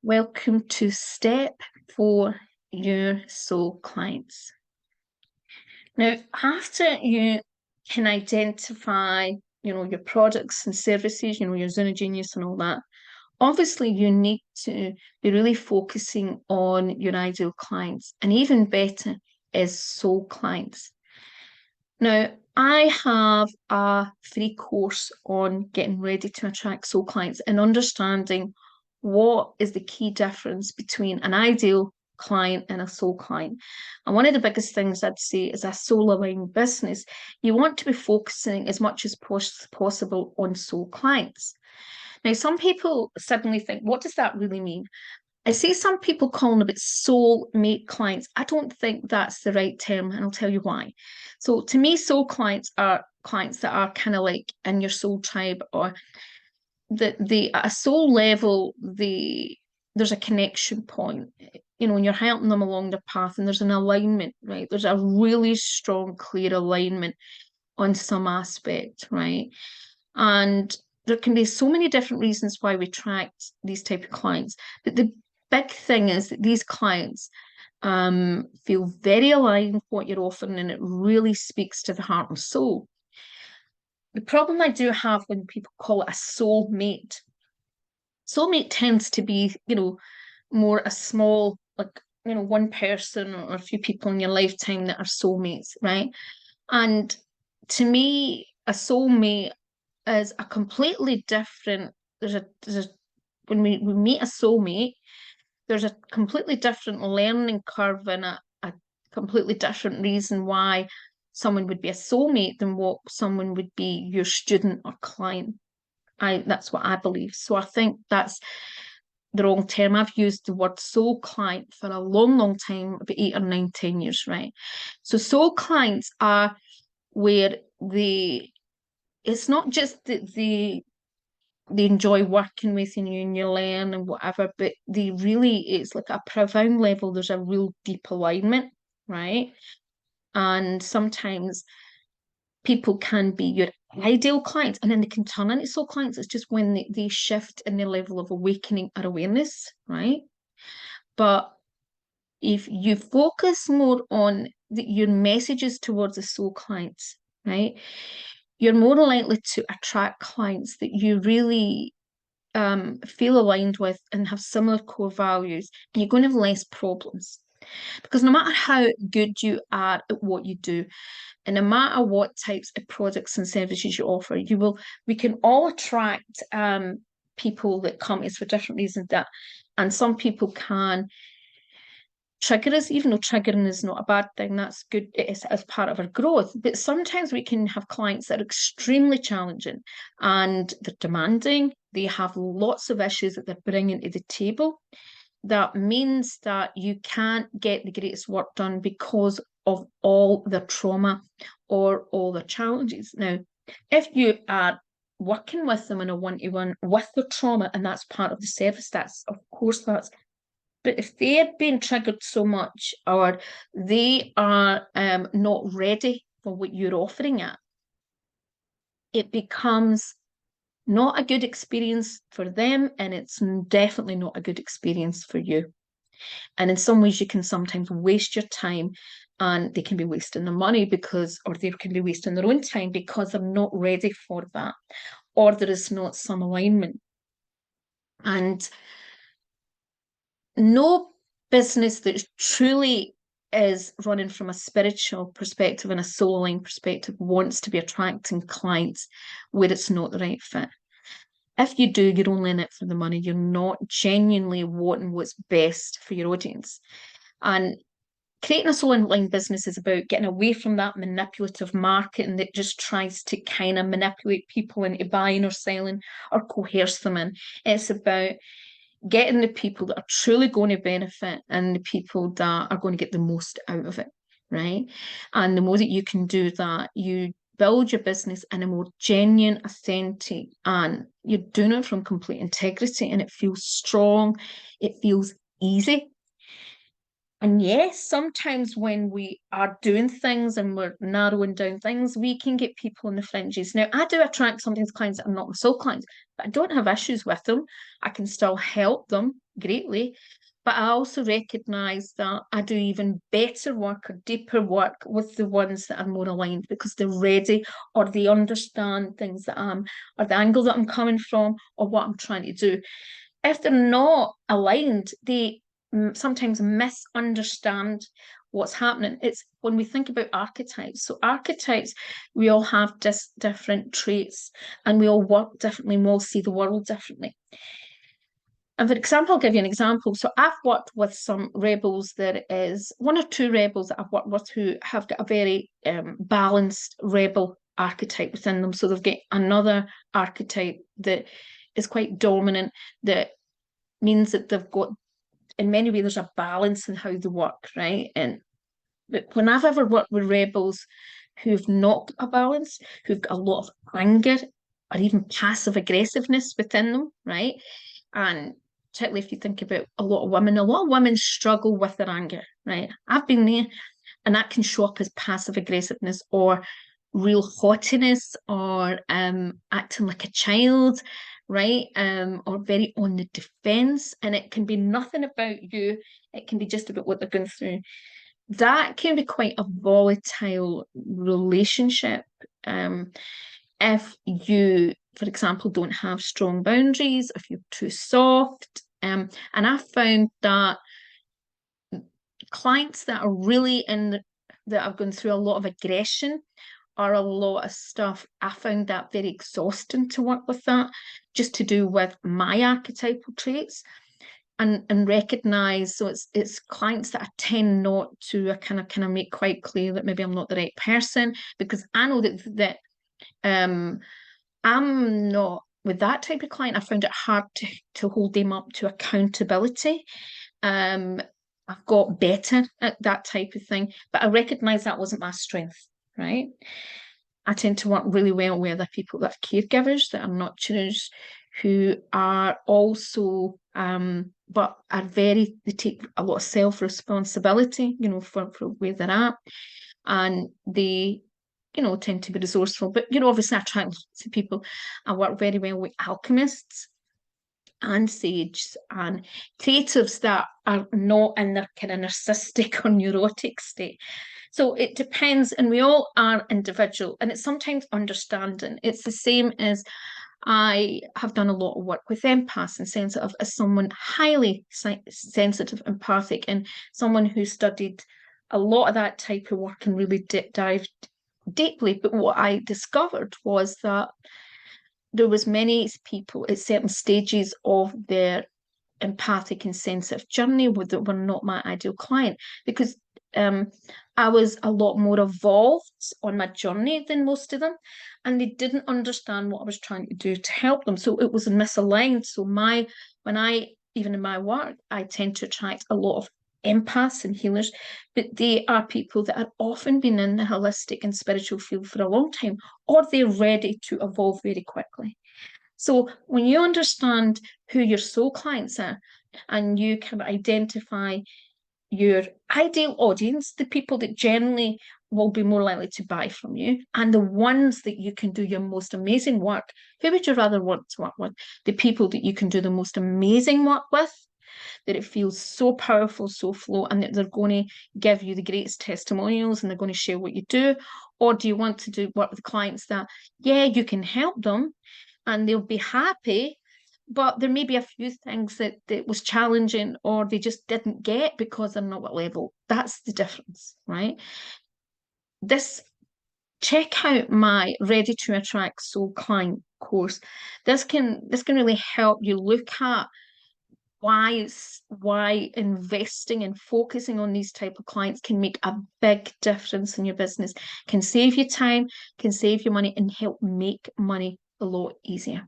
Welcome to step 4, your soul clients. Now, after you can identify, your products and services, your Zona Genius and all that, obviously you need to be really focusing on your ideal clients, and even better is soul clients. Now, I have a free course on getting ready to attract soul clients and understanding what is the key difference between an ideal client and a soul client. And one of the biggest things I'd say is a soul aligned business, you want to be focusing as much as possible on soul clients. Now, some people suddenly think, what does that really mean? I see some people calling them soul mate clients. I don't think that's the right term, and I'll tell you why. So to me, soul clients are clients that are kind of like in your soul tribe, or the at a soul level, there's a connection point. When you're helping them along the path, and there's an alignment, right? There's a really strong, clear alignment on some aspect, right? And there can be so many different reasons why we attract these type of clients. But the big thing is that these clients feel very aligned with what you're offering, and it really speaks to the heart and soul. The problem I do have when people call it a soulmate, soulmate tends to be, more a small, like, one person or a few people in your lifetime that are soulmates, right? And to me, a soulmate is a completely different, when we meet a soulmate, there's a completely different learning curve and a completely different reason why someone would be a soulmate than what someone would be your student or client. That's what I believe. So I think that's the wrong term. I've used the word soul client for a long, long time, about 8 or 9, 10 years, right? So soul clients are where it's not just that they enjoy working with you and you learn and whatever, but it's like a profound level, there's a real deep alignment, right? And sometimes people can be your ideal clients, and then they can turn into soul clients. It's just when they shift in their level of awakening or awareness, right? But if you focus more on your messages towards the soul clients, right, you're more likely to attract clients that you really feel aligned with and have similar core values, and you're going to have less problems. Because no matter how good you are at what you do, and no matter what types of products and services you offer, we can all attract people that come to us for different reasons, and some people can trigger us, even though triggering is not a bad thing. That's good. It is as part of our growth. But sometimes we can have clients that are extremely challenging, and they're demanding. They have lots of issues that they're bringing to the table. That means that you can't get the greatest work done because of all the trauma or all the challenges. Now, if you are working with them in a one-to-one with the trauma, and that's part of the service, of course that's, but if they're being triggered so much, or they are not ready for what you're offering it becomes not a good experience for them, and it's definitely not a good experience for you. And in some ways, you can sometimes waste your time, and they can be wasting their money or they can be wasting their own time because they're not ready for that, or there is not some alignment. And no business that truly is running from a spiritual perspective and a soul aligned perspective wants to be attracting clients where it's not the right fit. If you do, you're only in it for the money. You're not genuinely wanting what's best for your audience. And creating a soul aligned business is about getting away from that manipulative marketing that just tries to kind of manipulate people into buying or selling or coerce them in. It's about getting the people that are truly going to benefit and the people that are going to get the most out of it, right? And the more that you can do that, you build your business in a more genuine, authentic, and you're doing it from complete integrity, and it feels strong, it feels easy. And yes, sometimes when we are doing things and we're narrowing down things, we can get people on the fringes. Now, I do attract sometimes clients that are not my soul clients, but I don't have issues with them. I can still help them greatly. But I also recognize that I do even better work or deeper work with the ones that are more aligned because they're ready or they understand things that I'm, or the angle that I'm coming from or what I'm trying to do. If they're not aligned, they sometimes misunderstand what's happening. It's when we think about archetypes. So archetypes, we all have different traits and we all work differently and we all see the world differently. And for example, I'll give you an example. So I've worked with some rebels. There is one or two rebels that I've worked with who have got a very balanced rebel archetype within them. So they've got another archetype that is quite dominant, that means that they've got, in many ways, there's a balance in how they work, right? And but when I've ever worked with rebels who've not got a balance, who've got a lot of anger or even passive aggressiveness within them, right? And particularly if you think about a lot of women struggle with their anger, right? I've been there, and that can show up as passive aggressiveness or real haughtiness or acting like a child, right? Or very on the defense. And it can be nothing about you, it can be just about what they're going through. That can be quite a volatile relationship. If you, for example, don't have strong boundaries, if you're too soft. And I've found that clients that are really that have gone through a lot of aggression or a lot of stuff, I found that very exhausting to work with that, just to do with my archetypal traits and recognize. So it's clients that I tend not to kind of make quite clear that maybe I'm not the right person, because I know that I'm not with that type of client. I found it hard to hold them up to accountability. I've got better at that type of thing, but I recognize that wasn't my strength, right? I tend to work really well with other people that are caregivers, that are nurturers, who are also, but are they take a lot of self-responsibility, for where they're at. And they, tend to be resourceful. But, obviously I attract lots of people. I work very well with alchemists and sages and creatives that are not in their kind of narcissistic or neurotic state. So it depends, and we all are individual, and it's sometimes understanding. It's the same as I have done a lot of work with empaths and sensitive as someone highly sensitive, empathic, and someone who studied a lot of that type of work and really dived deeply. But what I discovered was that there was many people at certain stages of their empathic and sensitive journey that were not my ideal client, because I was a lot more evolved on my journey than most of them, and they didn't understand what I was trying to do to help them. So it was misaligned. So even in my work, I tend to attract a lot of empaths and healers, but they are people that have often been in the holistic and spiritual field for a long time, or they're ready to evolve very quickly. So when you understand who your soul clients are and you can identify your ideal audience, the people that generally will be more likely to buy from you, and the ones that you can do your most amazing work, who would you rather want to work with? The people that you can do the most amazing work with, that it feels so powerful, so flow, and that they're going to give you the greatest testimonials and they're going to share what you do? Or do you want to do work with clients that, yeah, you can help them and they'll be happy, but there may be a few things that was challenging or they just didn't get because they're not at level? That's the difference, right? Check out my Ready to Attract Soul Client course. This can really help you look at why investing and focusing on these type of clients can make a big difference in your business, can save you time, can save you money, and help make money a lot easier.